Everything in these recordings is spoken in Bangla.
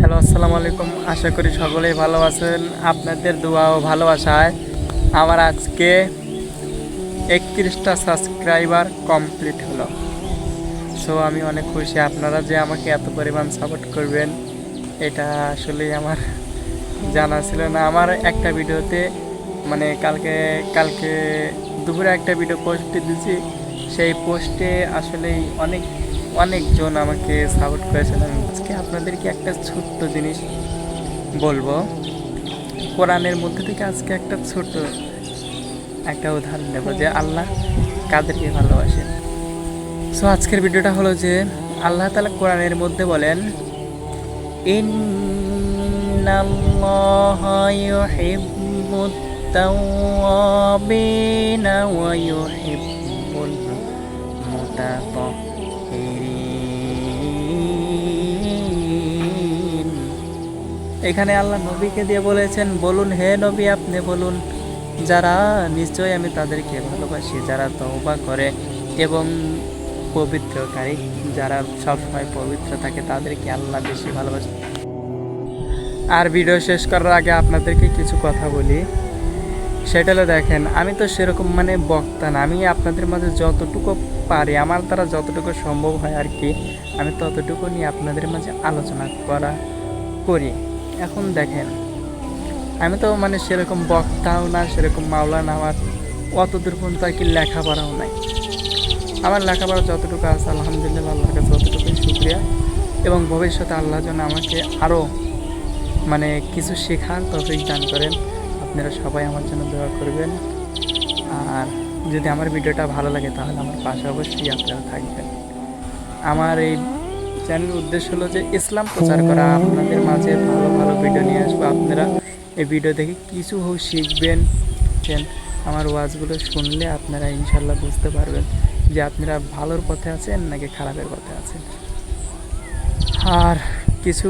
হ্যালো, আসসালামু আলাইকুম। আশা করি সকলেই ভালো আছেন। আপনাদের দোয়া ও ভালোবাসায় আমার আজকে 31টা সাবস্ক্রাইবার কমপ্লিট হলো। সো আমি অনেক খুশি, আপনারা যে আমাকে এত পরিমাণ সাপোর্ট করবেন এটা আসলেই আমার জানা ছিল না। আমার একটা ভিডিওতে মানে কালকে কালকে দুপুরে একটা ভিডিও পোস্ট দিয়েছি, সেই পোস্টে আসলেই অনেকজন আমাকে সাপোর্ট করেছিলেন। আজকে আপনাদেরকে একটা ছোট্ট জিনিস বলবো, কোরআনের মধ্যে থেকে আজকে একটা উদাহরণ দেব যে আল্লাহ কাদেরকে ভালোবাসেন। সো আজকের ভিডিওটা হলো যে আল্লাহ তাআলা কোরআনের মধ্যে বলেন, ইন্নাল্লাহা ইউহিব্বুত তাওয়াবিনা ওয়া ইউহিব্বুল মুতাতাহহিরিন। এখানে আল্লাহ নবীকে দিয়ে বলেছেন, বলুন হে নবী আপনি বলুন, যারা নিশ্চয়ই আমি তাদেরকে ভালোবাসি যারা তওবা করে এবং পবিত্রকারী, যারা সবসময় পবিত্র থাকে তাদেরকে আল্লাহ বেশি ভালোবাসে। আর ভিডিও শেষ করার আগে আপনাদেরকে কিছু কথা বলি, সেটা হলো দেখেন, আমি তো সেরকম বক্তা না, আমি আপনাদের মাঝে যতটুকু পারি, আমার দ্বারা যতটুকু সম্ভব হয় আর কি, আমি ততটুকু নিয়ে আপনাদের মাঝে আলোচনা করি। এখন দেখেন, আমি তো সেরকম বক্তাও না, সেরকম মাওলানা, আমার অত দূর পর্যন্ত আর কি লেখাপড়াও নাই। আমার লেখাপড়া যতটুকু আছে আলহামদুলিল্লাহ, আল্লাহর কাছে ততটুকুই শুকরিয়া। এবং ভবিষ্যতে আল্লাহ যেন আমাকে আরও কিছু শেখার তৌফিক দান করেন। আপনারা সবাই আমার জন্য দোয়া করবেন। আর যদি আমার ভিডিওটা ভালো লাগে তাহলে আমার পাশে অবশ্যই আপনারা থাকবেন। আমার এই চ্যানেলের উদ্দেশ্য হলো যে ইসলাম প্রচার করা, আপনাদের মাঝে ভালো ভালো ভিডিও নিয়ে আসবো। আপনারা এই ভিডিও দেখে কিছু হোক শিখবেন। আমার ওয়াজগুলো শুনলে আপনারা ইনশাল্লাহ বুঝতে পারবেন যে আপনারা ভালোর পথে আছেন নাকি খারাপের পথে আছেন। আর কিছু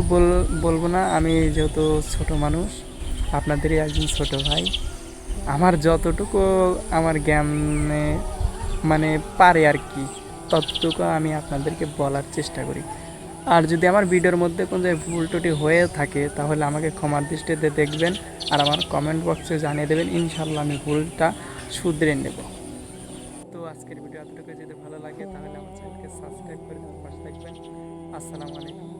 বলবো না, আমি যেহেতু ছোট মানুষ, আপনাদেরই একজন ছোট ভাই, আমার যতটুকু আমার জ্ঞানে পারে আর কি, ততটুকু আমি আপনাদেরকে বলার চেষ্টা করি। আর যদি আমার ভিডিওর মধ্যে কোনো ভুল ত্রুটি হয়ে থাকে তাহলে আমাকে ক্ষমার দৃষ্টিতে দেখবেন আর আমার কমেন্ট বক্সে জানিয়ে দেবেন, ইনশাল্লাহ আমি ভুলটা শুধরে নেব। তো আজকের ভিডিও এতটুকু যদি ভালো লাগে তাহলে আমার চ্যানেলকে সাবস্ক্রাইব করে পাশে থাকবেন। আসসালামু আলাইকুম।